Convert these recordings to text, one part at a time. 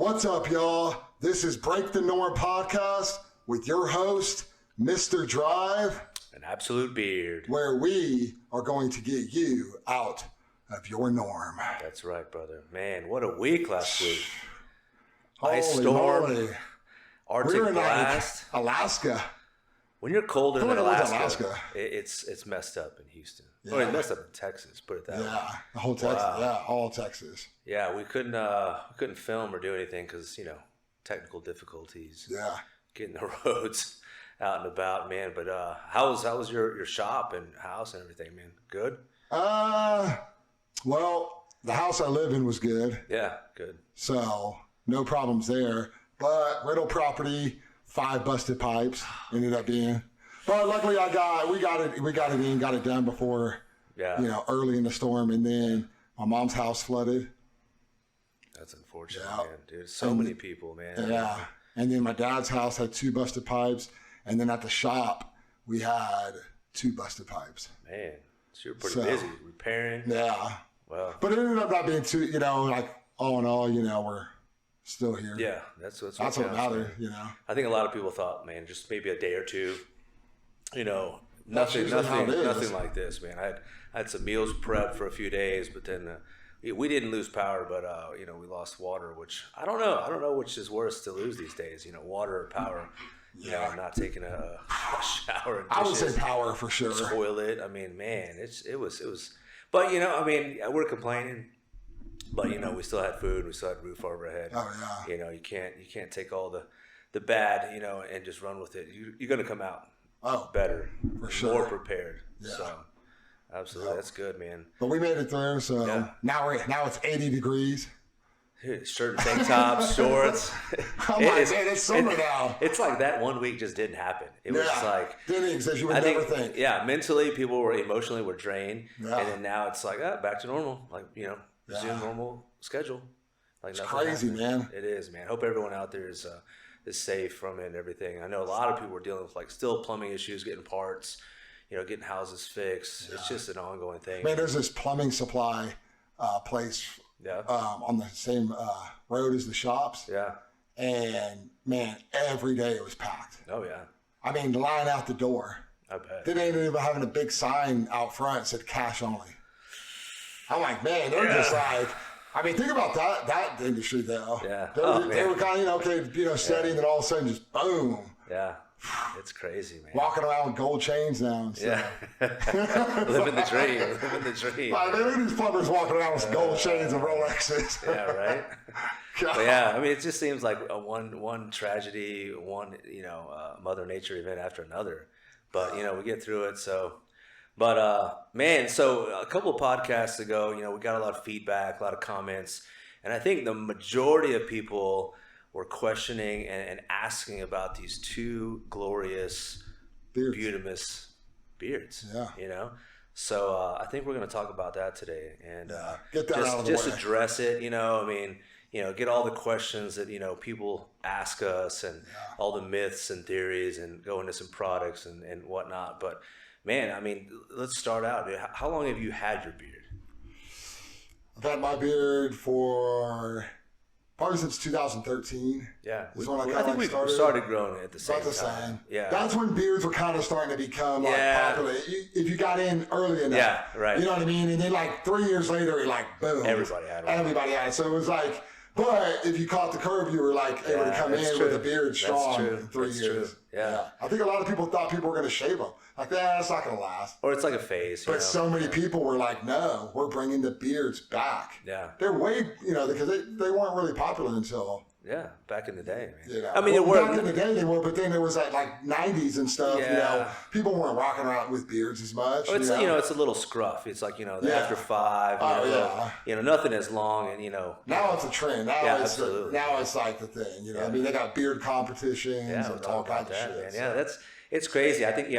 What's up, y'all? This is Break the Norm podcast with your host, Mr. Drive. An absolute beard. Where we are going to get you out of your norm. That's right, brother. Man, what a week last week. Holy Ice storm, moly. Arctic We're in blast. Alaska. When you're colder than Alaska, Alaska. It's messed up in Houston. Yeah. Or it's messed up in Texas, put it that way. Yeah, the whole Texas. Wow. Yeah, all Texas. Yeah, we couldn't film or do anything because, technical difficulties. Yeah. Getting the roads out and about, man. But how was your shop and house and everything, man? Good? Well, the house I live in was good. Yeah, good. So, no problems there. But rental property, 5 busted pipes ended up being. But luckily we got it done before, early in the storm. And then my mom's house flooded. That's unfortunate, man, dude. So many people, man. Yeah. And then my dad's house had 2 busted pipes. And then at the shop, we had 2 busted pipes. Man, so you're pretty busy repairing. Yeah. Well. But it ended up not being too, all in all, we're still here. Yeah, that's what mattered, I think a lot of people thought, man, just maybe a day or two, nothing like this, man. I had some meals prepped for a few days, but then we didn't lose power, but we lost water, which I don't know which is worse to lose these days, water or power. I'm not taking a shower. And dishes, I would say power for sure. Toilet. I mean, man, it was. But we're complaining. But we still had food. We still had a roof over our head. Oh yeah. You can't take all the bad, and just run with it. You're gonna come out better, for sure, more prepared. Yeah. So absolutely, that's good, man. But we made it through. So now it's 80 degrees. Dude, shirt and tank tops, shorts. It's summer now. It's like that 1 week just didn't happen. It was like didn't exist. You would never think. Yeah, mentally, people were emotionally drained, yeah. And then now it's like back to normal. Like resume normal schedule. Like it's crazy, man. It is, man. Hope everyone out there is safe from it and everything. I know a lot of people were dealing with still plumbing issues, getting parts, getting houses fixed. Yeah. It's just an ongoing thing. Man, there's this plumbing supply place. Yeah. On the same road as the shops. Yeah. And man, every day it was packed. Oh yeah. I mean, the line out the door. I bet. They didn't even having a big sign out front that said cash only. I'm like, man, they're just like, I mean, think about that industry though. Yeah. They were kind of, steady, and then all of a sudden just boom. Yeah. It's crazy, man. Walking around with gold chains now. So. Yeah. Living the dream. Like, look at these plumbers walking around with gold chains and Rolexes. Yeah, right? But yeah, I mean, it just seems like one tragedy, one, Mother Nature event after another. But, we get through it, so. But, man, so a couple of podcasts ago, we got a lot of feedback, a lot of comments. And I think the majority of people were questioning and asking about these 2 glorious, beautimous beards. Yeah. So I think we're going to talk about that today and get that out of the way. Address it. Get all the questions that people ask us and all the myths and theories and go into some products and whatnot. But man, I mean, let's start out. How long have you had your beard? I've had my beard for probably since 2013. Yeah. I think we started growing at the same time. Yeah. That's when beards were kind of starting to become popular. If you got in early enough. Yeah, right. You know what I mean? And then 3 years later, boom. Everybody had it. So it was but if you caught the curve, you were able to come in with a beard strong in 3 years. True. Yeah. I think a lot of people thought people were going to shave them. That's not going to last. Or it's like a phase. But so many people were like, no, we're bringing the beards back. Yeah. They're way, because they weren't really popular until. Yeah, back in the day, man. I mean, back in the day they were, but then there was that 90s and stuff. Yeah. People weren't rocking around with beards as much. Oh, it's it's a little scruff. It's like after 5. Nothing as long and Now it's a trend. Now it's absolutely. Now it's like the thing. I mean, they got beard competitions and all kinds of shit. Man. Yeah, it's crazy. I think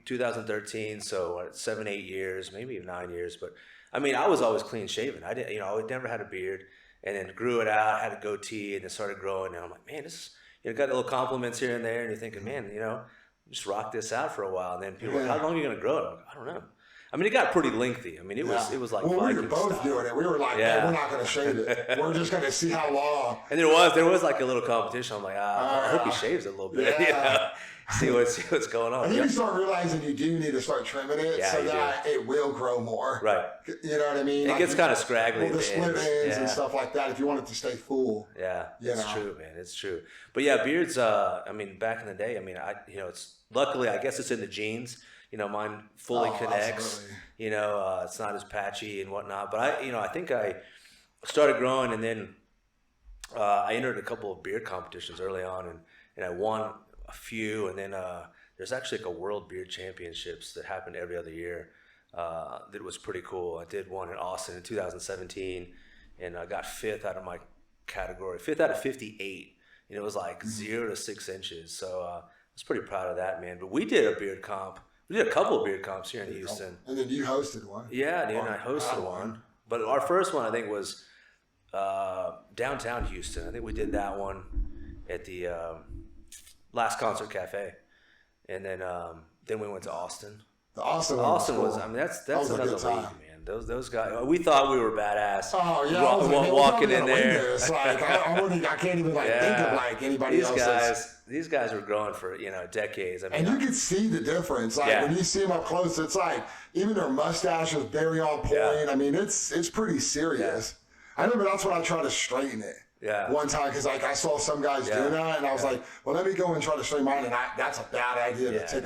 2013. So 7, 8 years, maybe even 9 years. But I mean, I was always clean shaven. I didn't. I never had a beard. And then grew it out, had a goatee, and then started growing. And I'm like, man, this is, got little compliments here and there. And you're thinking, man, just rock this out for a while. And then people are like, how long are you going to grow it? I'm like, I don't know. I mean, it got pretty lengthy. I mean, it was like well, Viking we were both style. doing it. We were like, man, we're not going to shave it. We're just going to see how long. And there was like a little competition. I'm like, I hope he shaves it a little bit. Yeah. You know? see what's going on. And then you start realizing you do need to start trimming it so that it will grow more. Right. You know what I mean? It gets kind of scraggly. Well, the split ends and stuff like that if you want it to stay full. Yeah, it's true, man. It's true. But yeah, beards, I mean, back in the day, I mean, it's luckily, I guess it's in the genes. You know, mine fully connects. Absolutely. You know, it's not as patchy and whatnot. But I think I started growing, and then I entered a couple of beard competitions early on, and I won a few. And then there's actually like a World Beard Championships that happened every other year. That was pretty cool. I did one in Austin in 2017, and I got 5th out of my category, 5th out of 58, and it was like 0 to 6 inches. So I was pretty proud of that, man. But we did a beard comp. We did a couple of beard comps here in Houston. And then you hosted one. Yeah, dude, and I hosted one. But our first one, I think, was downtown Houston. I think we did that one at the Last Concert Cafe, and then we went to Austin. The Austin was. I mean, that's another league, man. Those guys. We thought we were badass. Oh yeah, walking in there. It's like I can't even think of like anybody else. These guys were growing for decades. I mean, and you could see the difference. Like when you see them up close, it's like even their mustache was very on point. Yeah. I mean, it's pretty serious. Yeah. I remember that's when I tried to straighten it. Yeah. One time, because like I saw some guys doing that, and I was like, "Well, let me go and try to straighten mine." And that's a bad idea to take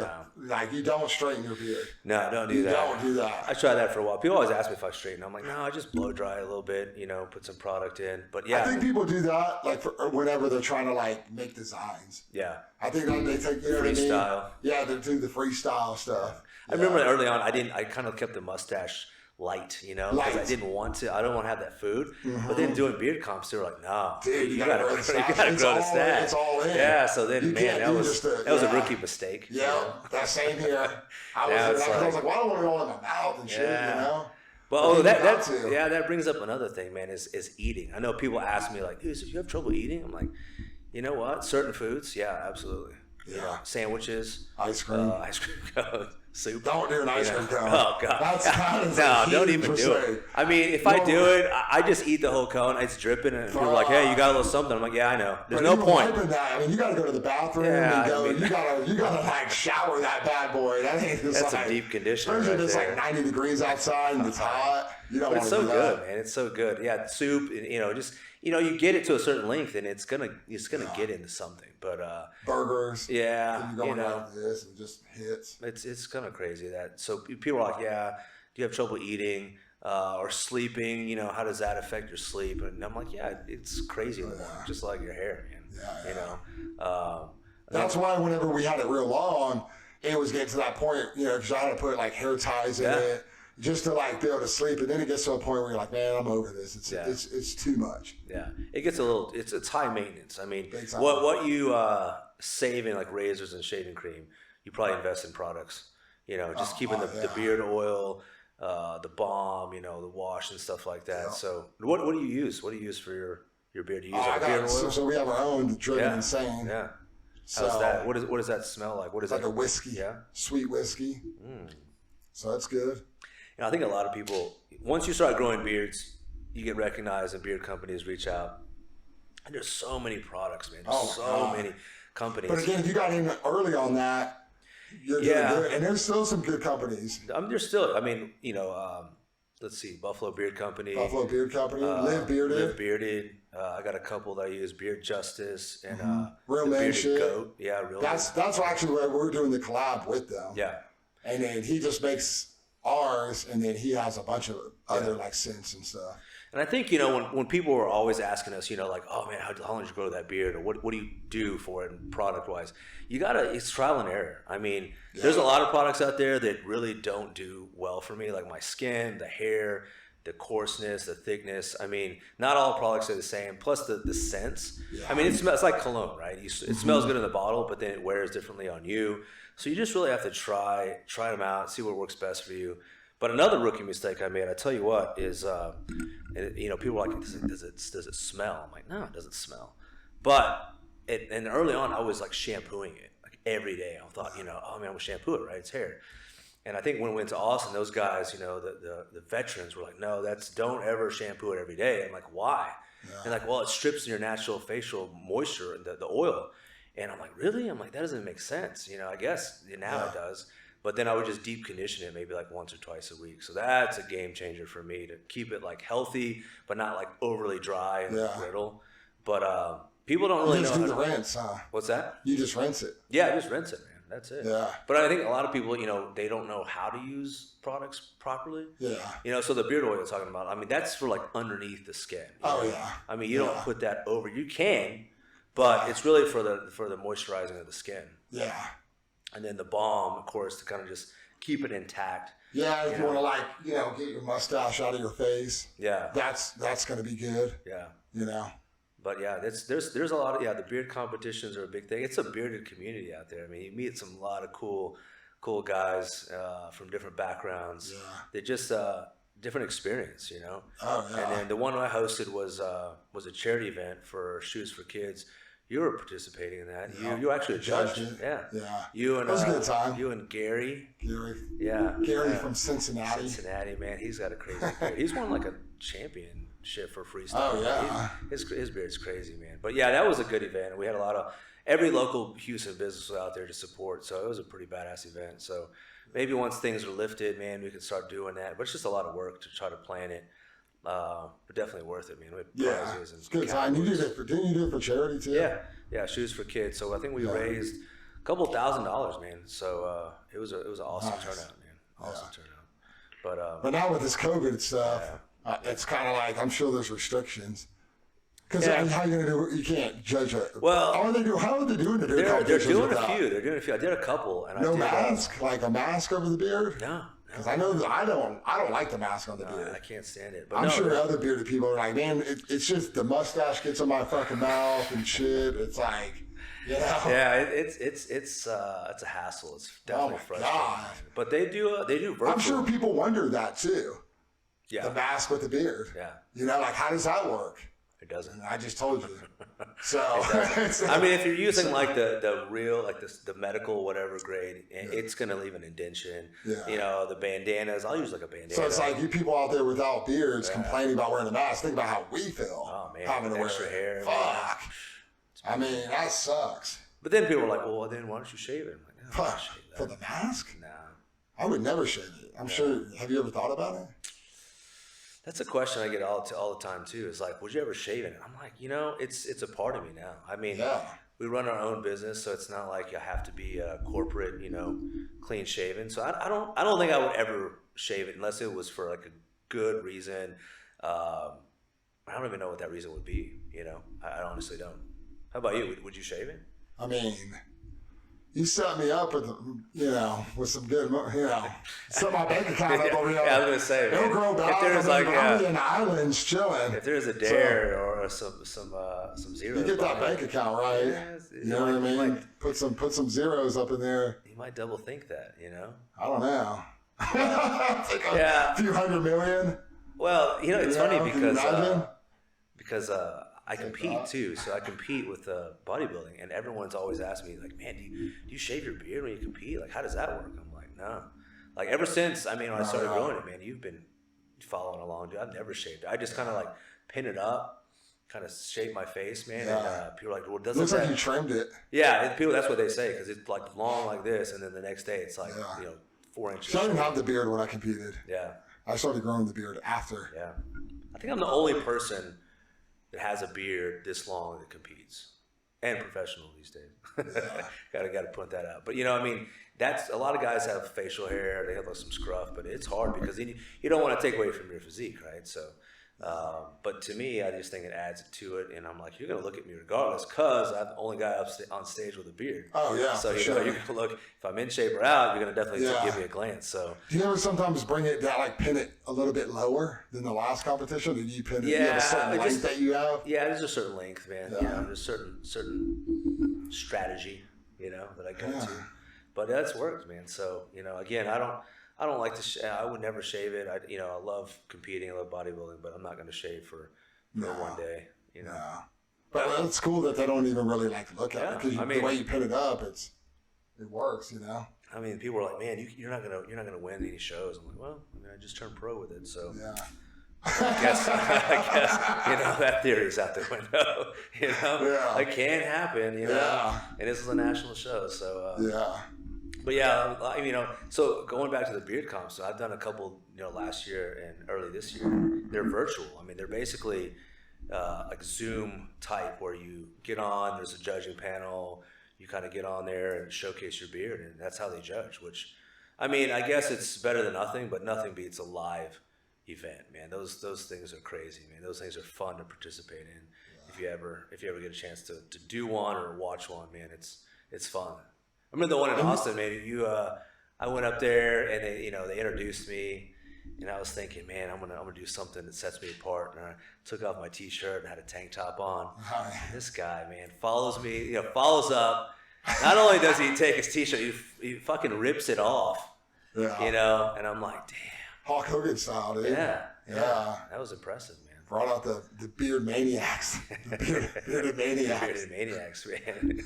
you don't straighten your beard. No, don't do that. Don't do that. I tried that for a while. People always ask me if I straighten. I'm like, no, I just blow dry a little bit. Put some product in. But yeah, I think people do that like whenever they're trying to like make designs. Yeah. I think that they take freestyle. Yeah, they do the freestyle stuff. I remember early on, I kind of kept the mustache light, because I didn't want to. I don't want to have that food. Mm-hmm. But then doing beard comps, they were like, "No, dude, you gotta grow the stash. It's all in." Yeah. So then, that was a rookie mistake. Yeah, that same here. I was like, "Well, I don't want it all in my mouth and shit," Well, that brings up another thing, man. Is eating. I know people ask me like, "Dude, so you have trouble eating?" I'm like, you know what? Certain foods, yeah, absolutely. Yeah. Sandwiches, ice cream cones, soup. Don't do an ice cream cone. Oh God! Don't even do it. I mean, if I do it, I just eat the whole cone. It's dripping, and people are like, "Hey, you got a little something." I'm like, "Yeah, I know." There's no point. I mean, you got to go to the bathroom and go. You gotta like shower that bad boy. That's a deep condition. Especially if it's like 90 degrees outside and it's hot. You don't want to do that. It's so good, man. It's so good. Yeah, soup. You get it to a certain length, and it's gonna get into something. But burgers. Yeah, and you're going like this and just hits. It's kind of crazy that. So people are like, "Yeah, do you have trouble eating or sleeping? How does that affect your sleep?" And I'm like, "Yeah, it's crazy in the morning, just like your hair, man." That's why whenever we had it real long, it was getting to that point, because I had to put like hair ties in it. Just to like be able to sleep, and then it gets to a point where you're like, man, I'm over this. It's too much. Yeah, it gets a little. It's high maintenance. I mean, what you save in like razors and shaving cream, you probably invest in products. Just keeping the beard oil, the balm, the wash and stuff like that. Yeah. So what do you use? What do you use for your beard? Do you use beard oil? So we have our own Driven Insane. Yeah. How's that? What does that smell like? What is like that? A whiskey. Yeah. Sweet whiskey. So that's good. I think a lot of people, once you start growing beards, you get recognized and beard companies reach out. And there's so many products, man. There's so many companies. But again, if you got in early on that, you're doing good. And there's still some good companies. There's still, let's see, Buffalo Beard Company. Live Bearded. Live Bearded. I got a couple that I use, Beard Justice and Real Man Shit. Goat. Yeah, Real Man. That's actually where we're doing the collab with them. Yeah. And then he just makes ours, and then he has a bunch of other like scents and stuff. And I think when people were always asking us, like, oh man, how long did you grow that beard, or what do you do for it product wise? It's trial and error. I mean, there's a lot of products out there that really don't do well for me, like my skin, the hair, the coarseness, the thickness. I mean, not all products are the same. Plus the scents. Yeah. I mean, it smells like cologne, right? It smells good in the bottle, but then it wears differently on you. So you just really have to try them out, see what works best for you. But another rookie mistake I made, I tell you what, is people are like, does it smell? I'm like, no, it doesn't smell. But and early on, I was like shampooing it like every day. I thought, oh man, I'm gonna shampoo it, right? It's hair. And I think when we went to Austin, those guys, the veterans were like, no, don't ever shampoo it every day. I'm like, why? Yeah. And like, well, it strips your natural facial moisture, the oil. And I'm like, really? I'm like, that doesn't make sense. I guess now it does. But then I would just deep condition it maybe like once or twice a week. So that's a game changer for me to keep it like healthy, but not like overly dry and brittle. But people don't really know. You just do the rinse, huh? What's that? You just rinse it. Yeah, I just rinse it, man. That's it. Yeah. But I think a lot of people, they don't know how to use products properly. Yeah. So the beard oil you're talking about, I mean, that's for like underneath the skin. Yeah. I mean, you don't put that over. You can, but it's really for the moisturizing of the skin. Yeah. And then the balm, of course, to kind of just keep it intact. Yeah, if you want to get your mustache out of your face. Yeah. That's going to be good. Yeah. But yeah, there's a lot of the beard competitions are a big thing. It's a bearded community out there. I mean, you meet a lot of cool guys from different backgrounds. Yeah. They're just different experience, Oh yeah. And then the one I hosted was a charity event for Shoes for Kids. You were participating in that. You were actually a judge. Yeah. You and it was a good time. You and Gary. Yeah. Gary from Cincinnati. Cincinnati, man, he's got a crazy beard. He's won like a championship for freestyle. Oh yeah. His beard's crazy, man. But yeah, that was a good event. We had every local Houston business was out there to support, so it was a pretty badass event. So maybe once things are lifted, man, we can start doing that. But it's just a lot of work to try to plan it. But definitely worth it, man. It's a good time. Didn't you do it for charity too? Yeah, Shoes for Kids. So I think we raised a couple $1,000s, man. So it was an awesome turnout, man. Awesome turnout. But now with this COVID stuff, it's kind of like I'm sure there's restrictions. Because how are you gonna do it? You can't judge it. Well, how are they doing it? They're doing a few. They're doing a few. I did a couple, and no mask, like a mask over the beard. No. Because I know that I don't like the mask on the beard. I can't stand it. But I'm sure other bearded people are like, man, it's just the mustache gets in my fucking mouth and shit. It's like, Yeah, it's a hassle. It's definitely frustrating. God. But they do virtual. I'm sure people wonder that too. Yeah. The mask with the beard. Yeah. Like how does that work? It doesn't. I just told you. So I mean, if you're using like the real, like the medical whatever grade, it's gonna leave an indentation. Yeah. The bandanas. I'll use like a bandana. So it's like you people out there without beards complaining about wearing a mask. Think about how we feel. Oh man, having to extra wear hair. Fuck. I mean, that sucks. But then people are like, well, then why don't you shave it? I'm like, no, shave that. For the mask? Nah. I would never shave it. I'm sure. Have you ever thought about it? That's a question I get all the time too. Is like, would you ever shave it? And I'm like, it's a part of me now. I mean, we run our own business, so it's not like you have to be corporate, clean shaven. So I don't think I would ever shave it unless it was for like a good reason. I don't even know what that reason would be. I honestly don't. How about you? Would you shave it? I mean, you set me up with, with some good, set my bank account up over here. Yeah, I was gonna say, it'll grow back. If there's I'm in the islands chilling. If there's a dare or some zeros, you get that bank account right. You know what I mean? Put some zeros up in there. You might double think that. I don't know. A few $100 million. Well, it's funny because I compete too, so I compete with bodybuilding, and everyone's always asking me like, "Man, do you shave your beard when you compete? Like, how does that work?" I'm like, "No." Like ever since, when I started growing it, man, you've been following along, dude. I've never shaved it. I just kind of like pin it up, kind of shape my face, man. Yeah. And people are like, "Well, doesn't looks like you trimmed it?" Yeah, people. That's what they say because it's like long like this, and then the next day it's like 4 inches. So I didn't have the beard when I competed. Yeah, I started growing the beard after. Yeah, I think I'm the only person that has a beard this long that competes and professional these days. gotta point that out. But that's a lot of guys have facial hair, they have like some scruff, but it's hard because you don't want to take away from your physique, right? So but to me, I just think it adds to it, and I'm like, you're gonna look at me regardless because I'm the only guy up on stage with a beard. Oh yeah. So you're gonna look, if I'm in shape or out, you're gonna definitely give me a glance. So do you ever sometimes bring it down, like pin it a little bit lower than the last competition? Did you pin it? Yeah, you have a certain length that you have. Yeah, there's a certain length, man. Yeah, there's certain strategy, that I go to. But that's worked, man. So again, I don't like to. I would never shave it. I love competing. I love bodybuilding, but I'm not going to shave for one day. No. But it's cool that they don't even really like to look at it because the way you pin it up, it works. I mean, people were like, man, you're not gonna win any shows. I'm like, well, I mean, I just turned pro with it, so Yeah. I guess that theory's out the window. It can happen. And this is a national show, so But yeah, so going back to the beard comps, so I've done a couple, last year and early this year. They're virtual. I mean, they're basically like Zoom type, where you get on. There's a judging panel. You kind of get on there and showcase your beard, and that's how they judge. Which, I mean, I guess it's better than nothing, but nothing beats a live event, man. Those things are crazy, man. Those things are fun to participate in. If you ever get a chance to do one or watch one, man, it's fun. I remember the one in Austin, man. I went up there and they introduced me, and I was thinking, man, I'm gonna do something that sets me apart. And I took off my t-shirt and had a tank top on. And this guy, man, follows me, follows up. Not only does he take his t-shirt, he fucking rips it off. Yeah. And I'm like, damn. Hulk Hogan style, dude. Yeah. That was impressive, man. Brought out the beard maniacs. The bearded maniacs. Bearded maniacs, man.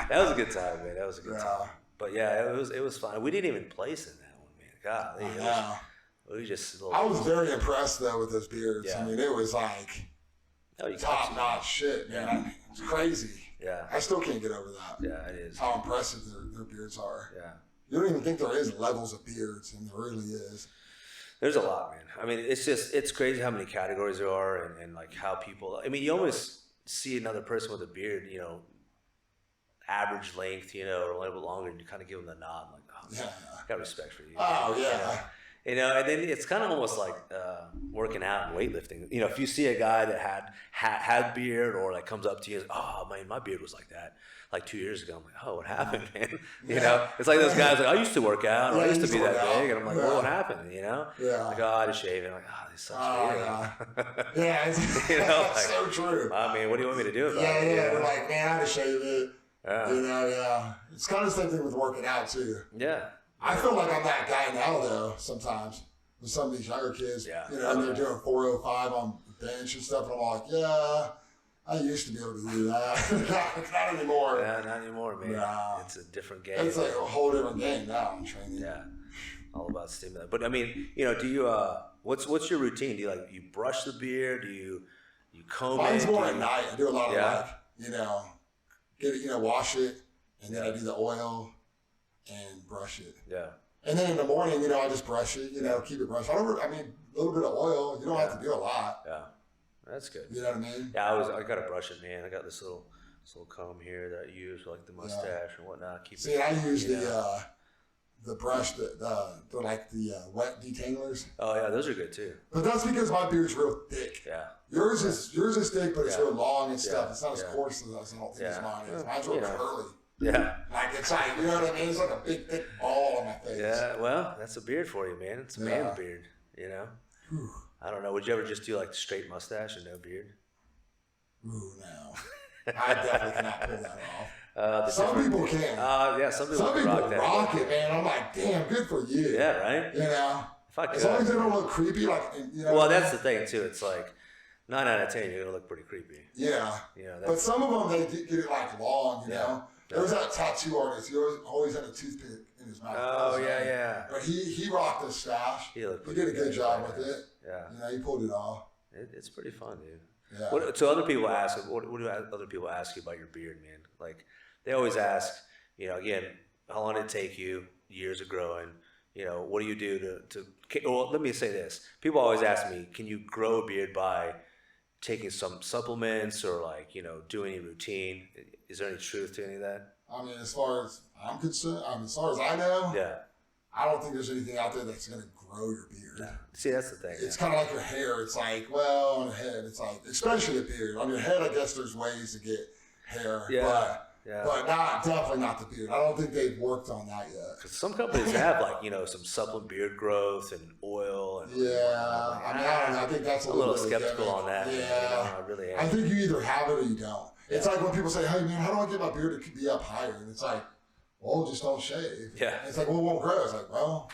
That was a good time, man. That was a good time. But yeah, it was fun. We didn't even place in that one, man. God, we just. I was very impressed though with those beards. Yeah. I mean, it was like top notch shit, man. Yeah. It's crazy. Yeah. I still can't get over that. Yeah, it is. How impressive their beards are. Yeah. You don't even think there is levels of beards, and there really is. There's a lot, man. I mean, it's crazy how many categories there are, and like how people. I mean, you always see another person with a beard, average length, or a little bit longer, and you kind of give them the nod, like, oh, I got respect for you. Oh yeah. And then it's kind of almost like working out and weightlifting. If you see a guy that had beard, or like comes up to you and says, oh man, my beard was like that like 2 years ago. I'm like, oh, what happened, man? It's like those guys like, I used to work out, or I used to be that big, and I'm like, well, what happened? Yeah. Like, oh, I just shaved. And I'm like, oh, this sucks for you. Yeah, it's like, so true. I mean, what do you want me to do about it? Yeah. We're like, man, I had to shave it. Yeah. It's kind of the same thing with working out too. Yeah. I feel like I'm that guy now though. Sometimes with some of these younger kids, and they're doing 405 on the bench and stuff, and I'm like, yeah. I used to be able to do that. Not anymore. Yeah, not anymore, man. No. It's a different game. It's like a whole different game now in training. Yeah, all about stimulant. But I mean, do you? What's your routine? Do you you brush the beard? Do you comb it? Mine's more at night. I do a lot of get it, wash it, and then I do the oil and brush it. Yeah. And then in the morning, I just brush it. Keep it brushed. A little bit of oil. You don't have to do a lot. Yeah. That's good. You know what I mean? Yeah, I gotta brush it, man. I got this little comb here that I use for like the mustache and whatnot. I use the brush, the wet detanglers. Oh yeah, those are good too. But that's because my beard's real thick. Yeah. Yours is thick, but it's real long and stuff. It's not as coarse as mine is. Mine's real curly. Yeah. Like it's like, you know what I mean? It's like a big thick ball on my face. Yeah. Well, that's a beard for you, man. It's a man's beard. Whew. I don't know. Would you ever just do like straight mustache and no beard? Ooh, no. I definitely cannot pull that off. Some people can. Some people rock it, man. I'm like, damn, good for you. Yeah, right? If I could. As long as they don't look creepy, like, Well, that's the thing, too. It's like 9 out of 10, you're going to look pretty creepy. Yeah. But some of them, they get it like long, you know? There was that tattoo artist. He always had a toothpick in his mouth. Oh, yeah. But he rocked his stash. He did a good job with it. Yeah. He pulled it off. It's pretty fun, dude. Yeah. So other people ask, what do other people ask you about your beard, man? Like, they always ask, again, how long did it take you, years of growing? What do you do well, let me say this. People always ask me, can you grow a beard by taking some supplements or doing a routine? Is there any truth to any of that? I mean, as far as I'm concerned, as far as I know, I don't think there's anything out there that's going to grow your beard. No. See, that's the thing. It's kind of like your hair. It's like, well, on the head, it's like, especially a beard. On your head, I guess there's ways to get hair. Yeah. But definitely not the beard. I don't think they've worked on that yet. Because some companies have some supplement beard growth and oil. And I don't know. I think that's a little skeptical on that. Yeah. I really am. I think you either have it or you don't. It's like when people say, hey, man, how do I get my beard to be up higher? And it's like, well, just don't shave. Yeah. And it's like, well, it won't grow. It's like, well,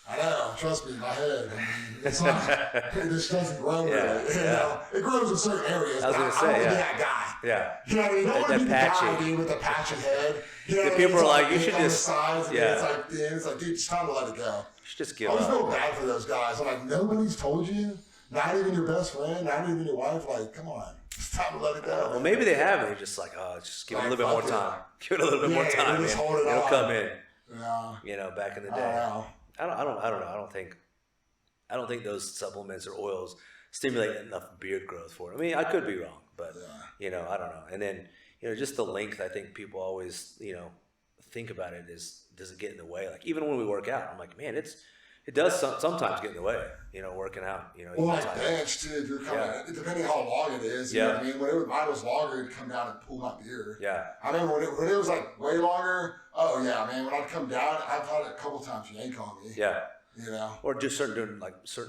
I know. Trust me, my head. I mean, it's not, it just doesn't grow. It grows in certain areas. I was going to say, I'm that guy. Yeah. You know what I mean? You don't want to be the guy, dude, with a patchy head. You know the people are like, you should on just. The sides, and Yeah. it's like, dude, it's time to let it go. You should just give I always up. feel bad for those guys. I'm like, nobody's told you, not even your best friend, not even your wife. Like, come on, it's time to let it go. Well, maybe they have. They're just like, oh, just give it a little bit more time. Give it a little bit more time, man. It'll come in. Yeah. You know, back in the day. I don't know. I don't think those supplements or oils stimulate enough beard growth for it. I mean, I could be wrong, but you know, I don't know. And then, you know, just the length. I think people always, you know, think about it is, does it get in the way? Like even when we work out, I'm like, man, it does sometimes get in the way. You know, working out. You know, well, like bench too. If you're coming, depending how long it is. You know what I mean? When mine was longer, it'd come down and pull my beard. Yeah. I remember when it was like way longer. Oh yeah, man. When I'd come down, I've had it a couple times yank on me. Yeah. You know, or just certain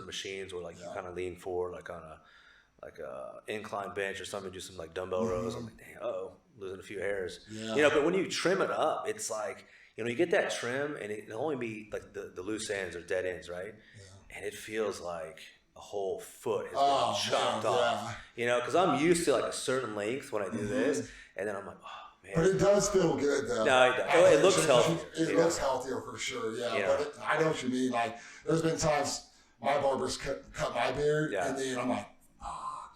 machines where like you kind of lean forward, like on a incline bench or something, do some like dumbbell rows. I'm like, damn, losing a few hairs. Yeah. You know, but when you trim it up, it's like, you know, you get that trim and it'll only be like the loose ends or dead ends, right? Yeah. And it feels like a whole foot has been chopped off. You know, because I'm used to like a certain length when I do this, and then I'm like, man. But it does feel good though. No, it does. It looks healthier. It looks healthier for sure, But I know what you mean. Like, there's been times my barbers cut my beard, and then I'm like,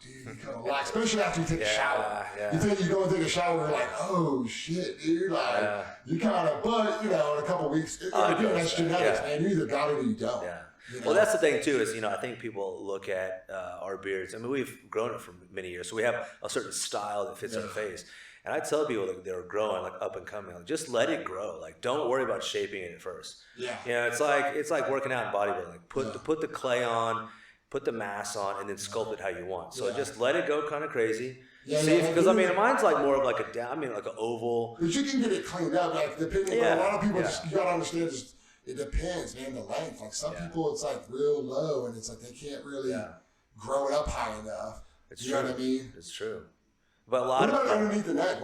dude, you kind of relax. Especially after you take a shower. Yeah. You go and take a shower, you're like, oh shit, dude. Like, you kind of, but you know, in a couple of weeks, again, that's genetics, man. You either got it or you don't. Yeah. You know? Well, that's the thing too. Is, you know, I think people look at our beards. I mean, we've grown it for many years, so we have a certain style that fits our face. And I tell people that they're growing, like up and coming, like just let it grow. Like don't worry about shaping it at first. Yeah. You know, it's like working out in bodybuilding. Like put the clay on, put the mass on, and then sculpt it how you want. So just let it go kind of crazy. Yeah, see, because I mean, mine's like more of like like an oval. But you can get it cleaned up, like depending. A lot of people, you gotta understand, just it depends, man. The length. Like some people, it's like real low, and it's like they can't really grow it up high enough. You know what I mean? It's true. But a lot of underneath the neck.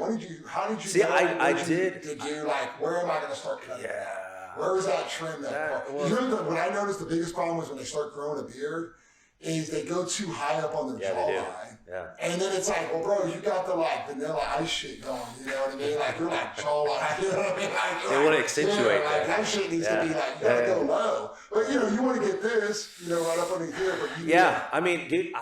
How did you? See, I did. Did you like? Where am I going to start cutting? Yeah. Where was that trim? What I noticed the biggest problem was when they start growing a beard, is they go too high up on their jawline. Yeah. And then it's like, well, bro, you got the like vanilla ice shit going. You know what I mean? Like you're like jawline. You know what I mean? Like, they want to accentuate that. That shit needs to be like you gotta go low. But you know, you want to get this, you know, right up underneath here. But I mean, dude,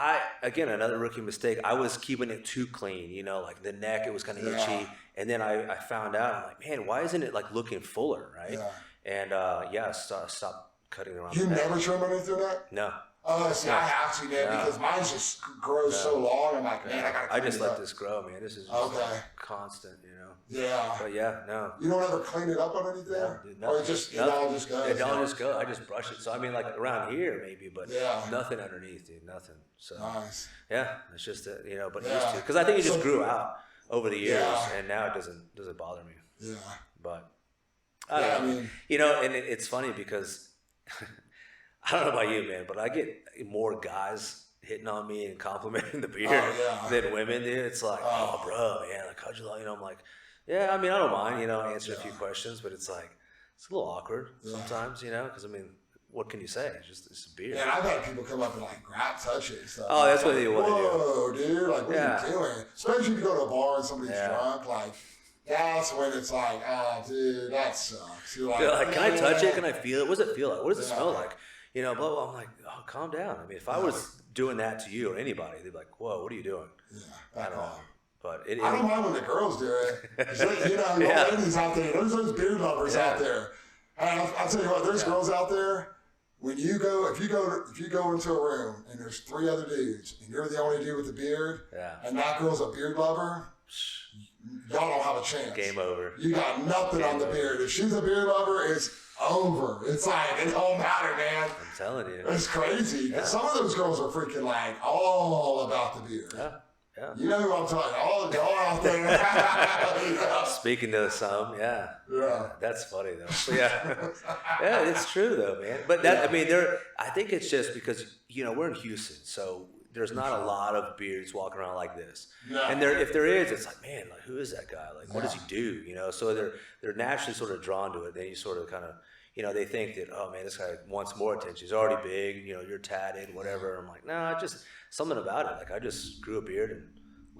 again another rookie mistake. I was keeping it too clean. You know, like the neck, it was kind of itchy, and then I found out, I'm like, man, why isn't it like looking fuller, right? Yeah. And stop cutting around. You never trim underneath your neck? No. Oh, see, I have to, man, because mine just grows so long. I'm like, man, I just let this grow, man. This is just constant, you know. Yeah. But no. You don't ever clean it up underneath there? No, or it all just goes? It all just goes. I just brush it. So, I mean, like around here maybe, but nothing underneath, dude. Nothing. So, nice. Yeah, it's just, you know, but used to. Because I think it just grew out over the years, and now it doesn't bother me. Yeah. But, I don't know. I mean, you know, and it's funny because... I don't know about you, man, but I get more guys hitting on me and complimenting the beard than women, dude. It's like, oh, bro, man, like, how'd you like, you know, I'm like, yeah, I mean, I don't mind, you know, answer a few questions, but it's like, it's a little awkward sometimes, you know, because, I mean, what can you say? It's a beard. Yeah, I've had people come up and, like, touch it and stuff. Oh, that's what they want to do. Whoa, dude, like, what are you doing? Especially if you go to a bar and somebody's drunk, like, that's when it's like, oh, dude, that sucks. You're like, can I touch it? Can I feel it? What does it feel like? What does it smell like? You know, blah, blah. I'm like, oh, calm down. I mean, if I was doing that to you or anybody, they'd be like, whoa, what are you doing? Yeah, I don't know. But I don't mind when the girls do it. You know, ladies out there, there's those beard lovers out there. And I'll tell you what, there's girls out there. When you go, if you go into a room and there's 3 other dudes and you're the only dude with the beard, and that girl's a beard lover, y'all don't have a chance. Game over. You got nothing on the beard. If she's a beard lover, it's over. It's like, it don't matter, man. I'm telling you. It's crazy. Some of those girls are freaking like all about the beard. Yeah. You know who I'm talking about. All the y'all out there. Speaking to some, Yeah. That's funny though. But yeah, it's true though, man. But I mean, I think it's just because, you know, we're in Houston, so there's not a lot of beards walking around like this. No. And if there is, it's like, man, like who is that guy? Like, what does he do? You know, so they're naturally sort of drawn to it. Then you sort of kind of, you know, they think that, oh man, this guy wants more attention. He's already big. You know, you're tatted, whatever. I'm like, nah, just something about it. Like I just grew a beard and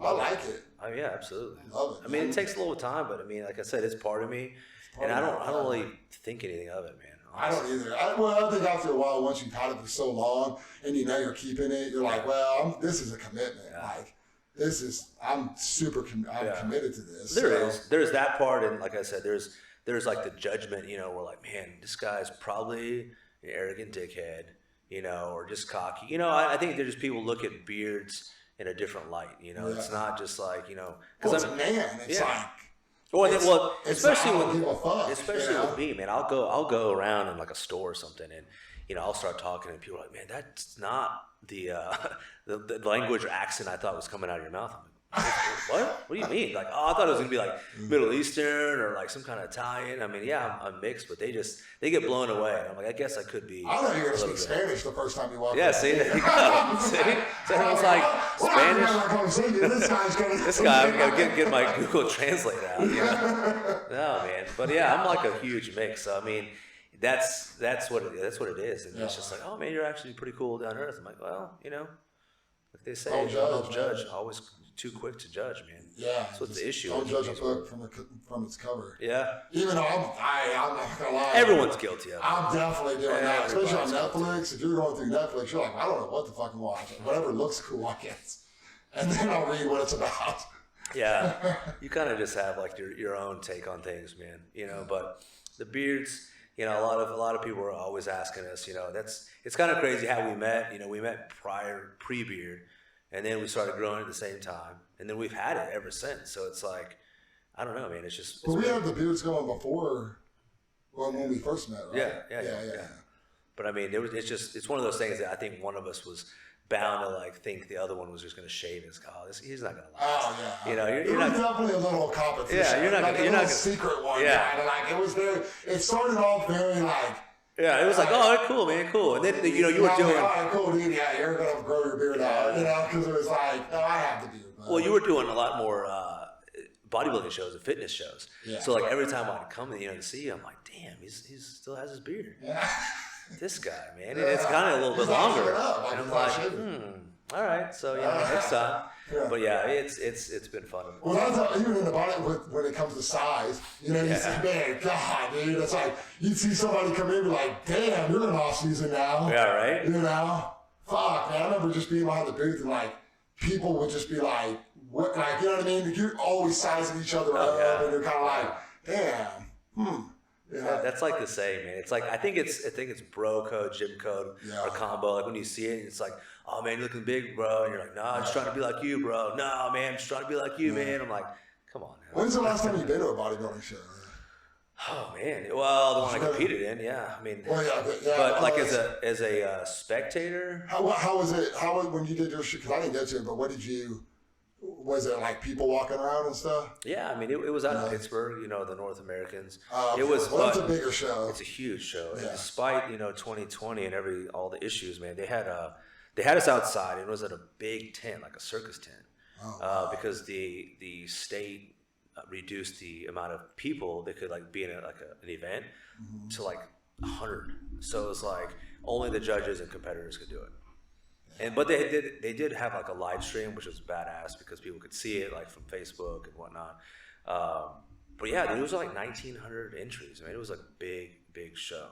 I like it. Oh yeah, absolutely. Love it. I mean, it takes a little time, but I mean, like I said, it's part of me, and I don't really think anything of it, man. Honestly. I don't either. I think after a while, once you've had it for so long and you know you're keeping it, you're like, well, this is a commitment. Yeah. Like, I'm committed to this. There's that part, and like I said, there's like the judgment, we're like, man, this guy's probably an arrogant dickhead, or just cocky. I think there's just people look at beards in a different light, it's not just like, because it's like, especially with me, man, I'll go around in like a store or something, and I'll start talking, and people are like, man, that's not the language or accent I thought was coming out of your mouth. I'm like, what do you mean? Like, I thought it was gonna be like Middle Eastern or like some kind of Italian. I mean, yeah, I'm mixed, but they get blown away. I'm like, I guess I could be. I thought you were gonna speak Spanish the first time you walked. Yeah, see, there you go. So everyone's like, Spanish. This guy, I'm gonna get my Google Translate out. No, man, but yeah, I'm like a huge mix. So I mean, that's what it is, and it's just like, oh man, you're actually pretty cool down to earth. I'm like, well, like they say, don't judge. Always too quick to judge, man. Yeah, that's what the issue is. Don't judge a book from its cover. Yeah. Even though I'm not gonna lie. Everyone's guilty of it. I'm definitely doing that, especially on Netflix. If you're going through Netflix, you're like, I don't know what to fucking watch. Whatever looks cool, I guess. And then I'll read what it's about. Yeah. You kind of just have like your own take on things, man. But the beards. A lot of people are always asking us. It's kind of crazy how we met. We met pre-beard, and then we started growing at the same time, and then we've had it ever since. So it's like, I don't know, man. It's just. But we had the beards going before, when we first met, right? Yeah. But I mean, it's one of those things that I think one of us was bound to like think the other one was just going to shave his collar. He's not going to last. Oh yeah. You're not, definitely a little competition. Yeah, you're not gonna secret one. Yeah. Right? It started off very like. Yeah, it was like, oh, cool, man, cool. And then you were doing. All right, cool, dude. Yeah, you're gonna grow your beard out. Because it was like, no, I have the beard. Well, you were doing a lot more bodybuilding shows and fitness shows. Yeah. So like every time I'd come, to see you, I'm like, damn, he still has his beard. Yeah. This guy, man, and it's kind of a little bit longer. And I'm like, all right, so next time. Yeah. But yeah, it's been fun. Well, that's even in the body when it comes to size, you see, man, God, dude, it's like you'd see somebody come in and be like, damn, you're in off season now. Yeah, right. Fuck, man. I remember just being behind the booth and like people would just be like, what, like, you know what I mean? You're always sizing each other up, and you're kind of like, damn, Yeah, that's like the same, man. It's like I think it's bro code, gym code, or combo. Like when you see it, it's like, oh man, you're looking big, bro. And you're like, nah, I'm just trying to be like you, bro. No, man, I'm just trying to be like you, man. I'm like, come on. Man. When's the last time you've been to a bodybuilding show? Oh man, well, the one I competed in, yeah. I mean, but like as a spectator. How was it? When you did your show? Because I didn't get to it, but what did you? Was it like people walking around and stuff? Yeah, I mean, it was out of Pittsburgh, the North Americans. It was. Well, it's a bigger show. It's a huge show. Yeah. And despite 2020 and all the issues, man, they had us outside, and it was at a big tent, like a circus tent, because the state reduced the amount of people that could like be in an event to like 100. So it was like only the judges and competitors could do it. But they did have like a live stream, which was badass because people could see it like from Facebook and whatnot. But yeah, it was like 1,900 entries. I mean, it was like a big show.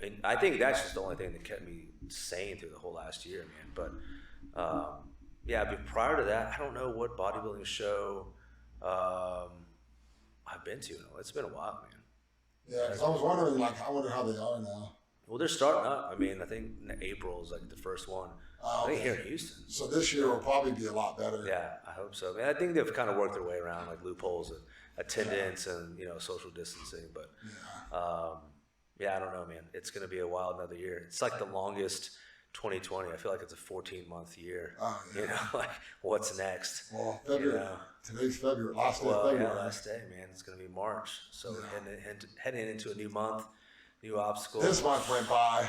And I think that's just the only thing that kept me sane through the whole last year, man. But but prior to that, I don't know what bodybuilding show I've been to. It's been a while, man. Yeah, because I was wondering, I wonder how they are now. Well, they're starting up. I mean, I think April is like the first one. I think here in Houston. So this year will probably be a lot better. Yeah, I hope so. I mean, I think they've kind of worked their way around like loopholes and attendance and social distancing. But I don't know, man. It's going to be a wild another year. It's like the longest 2020. I feel like it's a 14-month year. Oh, yeah. Like what's next? Well, February. Today's February. Last day of February. Yeah, last day, man. It's going to be March. So heading into a new month. New obstacles. This month went by,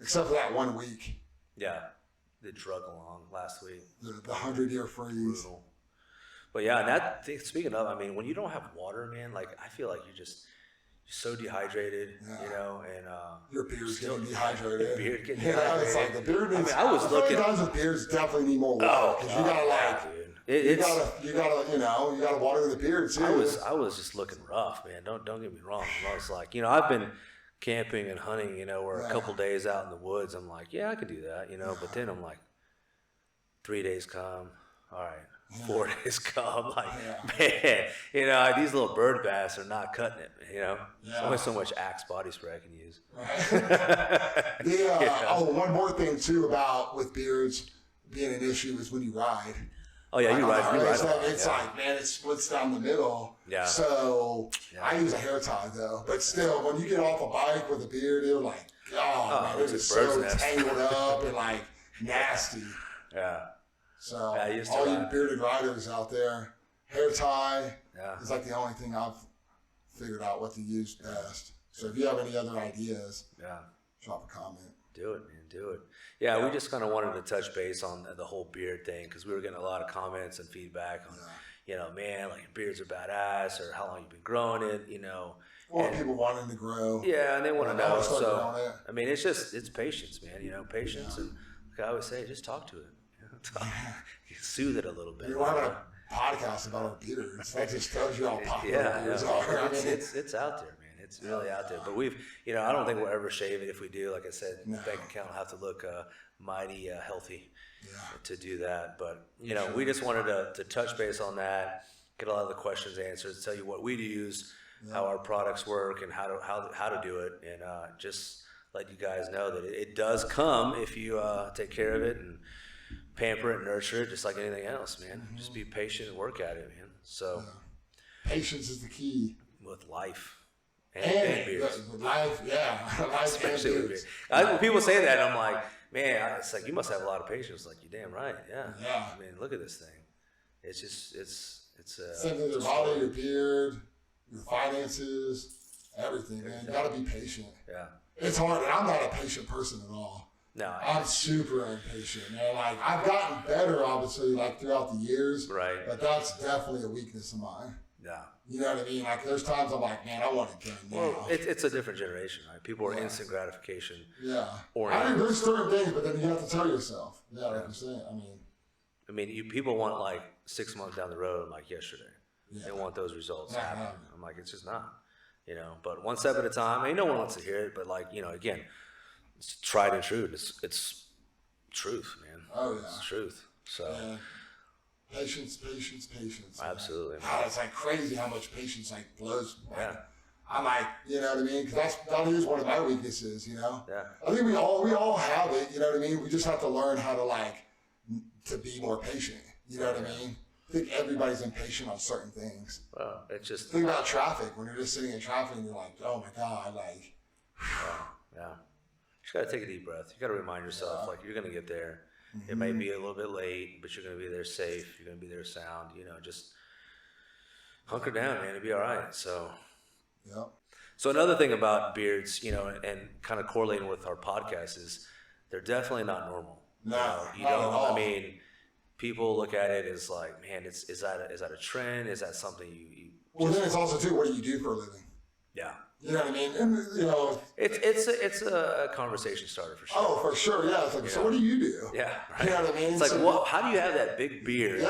except for that 1 week. Yeah, they drug along last week. The 100-year freeze. Brutal. But yeah, and speaking of, I mean, when you don't have water, man, like I feel like you're just so dehydrated, you know, and your beard's getting dehydrated. Beard getting dehydrated. It's like the beard needs. I was looking. Guys with beards definitely need more water because you gotta you gotta water the beard too. I was just looking rough, man. Don't get me wrong. I was like, you know, I've been camping and hunting, you know, or a couple days out in the woods. I'm like, yeah, I could do that, you know. But then I'm like, 3 days come, all right, 4 days come. Like, man, you know, these little bird baths are not cutting it, you know. There's only so much Axe body spray I can use. Oh, one more thing too about with beards being an issue is when you ride. Oh yeah, you ride. It's like, man, it splits down the middle. Yeah. So I use a hair tie though, but still, when you get off a bike with a beard, they're like, man, it is so tangled up and like nasty. Yeah. So all you bearded riders out there, hair tie is like the only thing I've figured out what to use best. So if you have any other ideas, drop a comment. Do it, man. Do it. Yeah, we just kind of wanted to touch base on the whole beard thing because we were getting a lot of comments and feedback on, you know, man, like your beards are badass, or how long you've been growing it, you know. Or people wanting to grow. Yeah, and they want to know. So I mean, it's patience, man. You know, patience, and like I always say, just talk to it. You soothe it a little bit. We're having a podcast about our beards. That just tells you how popular beards are. I mean, it's out there, man. It's really out there. But we've, you know, I don't think we'll ever shave it. If we do, like I said, bank account will have to look mighty healthy to do that. But you know, we just wanted to touch base on that, get a lot of the questions answered, tell you what we use, how our products work, and how to do it, and just let you guys know that it does come if you take care of it and pamper it, nurture it, just like anything else, man. Just be patient and work at it, man. So patience is the key with life and beards. With life, life, especially with beards. When people say that, I'm like, man, it's like you must have a lot of patience. Like, you're damn right, I mean, look at this thing. It's just it's same thing with your body, your beard, your finances, everything, man. You gotta be patient. Yeah, it's hard, and I'm not a patient person at all. No, I'm super impatient, man. Like, I've gotten better, obviously, like throughout the years. Right. But that's definitely a weakness of mine. Yeah. You know what I mean? Like, there's times I'm like, man, I want it done now. Well, it's a different generation, right? People are instant gratification. Yeah. I mean, there's certain things, but then you have to tell yourself. Yeah, like I'm saying. I mean, people want like 6 months down the road, like yesterday. Yeah. They want those results to happen. I'm like, it's just not. You know, but one step at a time. I mean, no one wants to hear it, but like, you know, again, it's tried and true. It's truth, man. Oh yeah, it's truth. So patience. Absolutely. God, it's like crazy how much patience like blows. Yeah. I'm like, you know what I mean? Because that is one of my weaknesses. You know. Yeah. I think we all have it. You know what I mean? We just have to learn how to to be more patient. You know what I mean? I think everybody's impatient on certain things. Well, it's just think about traffic. When you're just sitting in traffic and you're like, oh my God, like. Yeah. You just got to take a deep breath. You got to remind yourself, like, you're going to get there. It may be a little bit late, but you're going to be there safe. You're going to be there sound. You know, just hunker down, man. It'll be all right. So, So another thing about beards, you know, and kind of correlating with our podcast is they're definitely not normal. No, you don't. I mean, people look at it as like, man, is that a trend? Is that something you well, then it's also too, what do you do for a living? Yeah. You know what I mean? And, you know, it's a conversation starter for sure. Oh, for sure, yeah. It's like, so what do you do? Yeah, right. You know what I mean? It's like, well, how do you have that big beard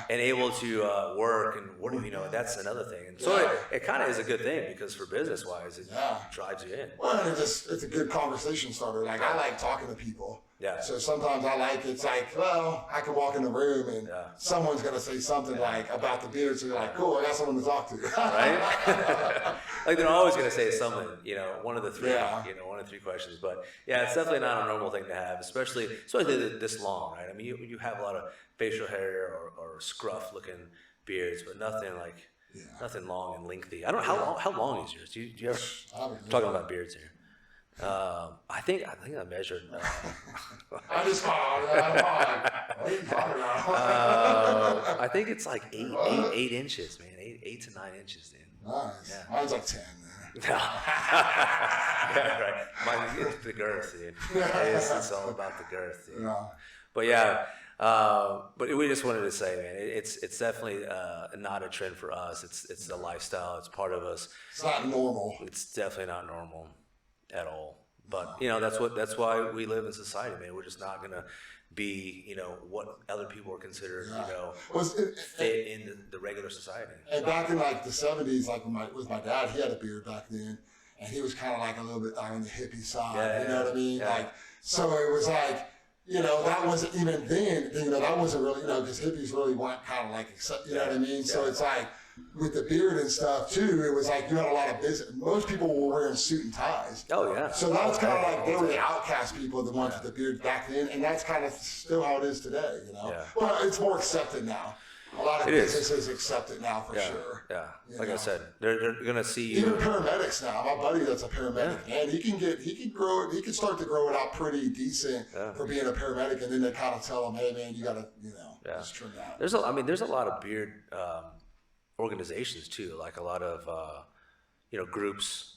and able to work, and what do you know? That's another thing. And so it kind of is a good thing because for business wise, it drives you in. Well, it's a good conversation starter. Like, I like talking to people. Yeah. So sometimes it's like, well, I can walk in the room and someone's going to say something like about the beard. So you're like, cool, I got someone to talk to. Right? Like, they're always going to say something, you know, one of the three, one of the three questions. But yeah, it's definitely not a normal thing to have, especially this long, right? I mean, you have a lot of facial hair or scruff looking beards, but nothing like, nothing long and lengthy. I don't know, how long is yours? Do you ever, talking about beards here. I think I measured. I just what are you talking about? I think it's like 8 inches, man. 8 to 9 inches, dude. Nice. Yeah. Mine's like 10. Yeah, right. It's the girth, dude. It's all about the girth, dude. Yeah. But yeah, But we just wanted to say, man, it's definitely not a trend for us. It's a lifestyle. It's part of us. It's not normal. It's definitely not normal at all. But that's why we live in society, man. We're just not gonna be what other people are considered fit in the regular society. And back in like the 70s, like with my dad, he had a beard back then, and he was kind of like a little bit on the hippie side. You know what I mean? Yeah. Like, so it was like, that wasn't even then. That wasn't really, because hippies really weren't kind of like, you know what I mean? Yeah. So it's like with the beard and stuff too. It was like you had a lot of business. Most people were wearing suit and ties. Oh yeah. So that's kind of like they were the outcast people, the ones with the beard back then, and that's kind of still how it is today. Yeah. But it's more accepted now. A lot of businesses accept it now for sure. Yeah. Like I said, they're gonna see you. Even paramedics now. My buddy that's a paramedic, and he can start to grow it out pretty decent for being a paramedic, and then they kind of tell him, hey man, you gotta, just trim that. There's a lot of beard organizations too, like a lot of groups,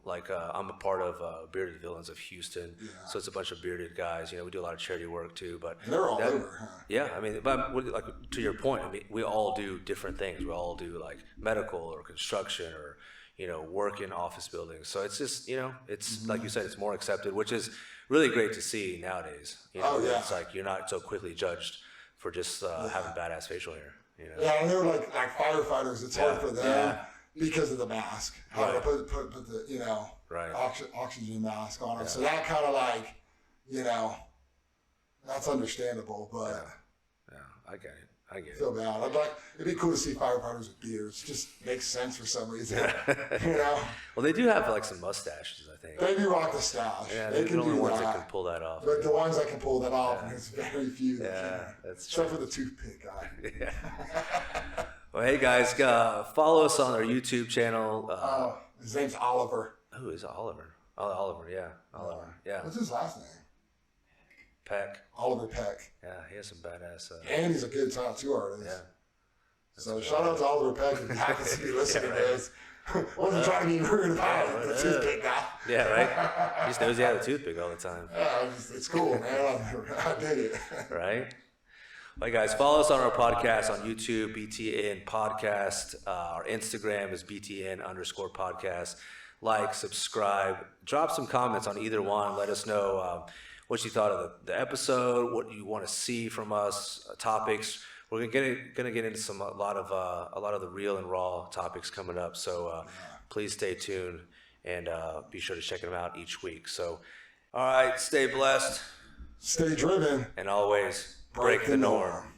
like I'm a part of Bearded Villains of Houston, so it's a bunch of bearded guys. We do a lot of charity work too, but and they're all over, huh? Yeah, I mean, but like to your point, I mean, we all do different things. We all do like medical or construction or work in office buildings. So it's just it's like you said, it's more accepted, which is really great to see nowadays. It's like you're not so quickly judged for just having badass facial hair. Yeah, I know like firefighters, it's hard for them because of the mask. How to put the oxygen mask on them. So that kind of like that's understandable, but I get it. I feel bad. It'd be cool to see firefighters with beards. It just makes sense for some reason. Well, they do have like some mustaches, I think. They do rock the stash. Yeah, they're the only ones that can pull that off. But the ones that can pull that off, there's very few. That's true. Except for the toothpick guy. Yeah. Well, hey guys, follow us on our YouTube channel. His name's Oliver. Who is Oliver? Oh, Oliver, yeah. Oliver, yeah. What's his last name? Peck. Oliver Peck. Yeah, he has some badass. And he's a good tattoo artist. Yeah. So shout out to Oliver Peck if he happens to be listening to this. Wasn't trying to be rude about the toothpick guy. Yeah, right? He just knows he had a toothpick all the time. Yeah, it's cool, man. I dig it. Right? Well, guys, follow us on our podcast on YouTube, BTN Podcast. Our Instagram is BTN_podcast. Like, subscribe, drop some comments on either one. Let us know what you thought of the episode, what you want to see from us, topics. We're gonna get into a lot of the real and raw topics coming up. So please stay tuned and be sure to check them out each week. So, all right, stay blessed, stay driven, and always break the norm.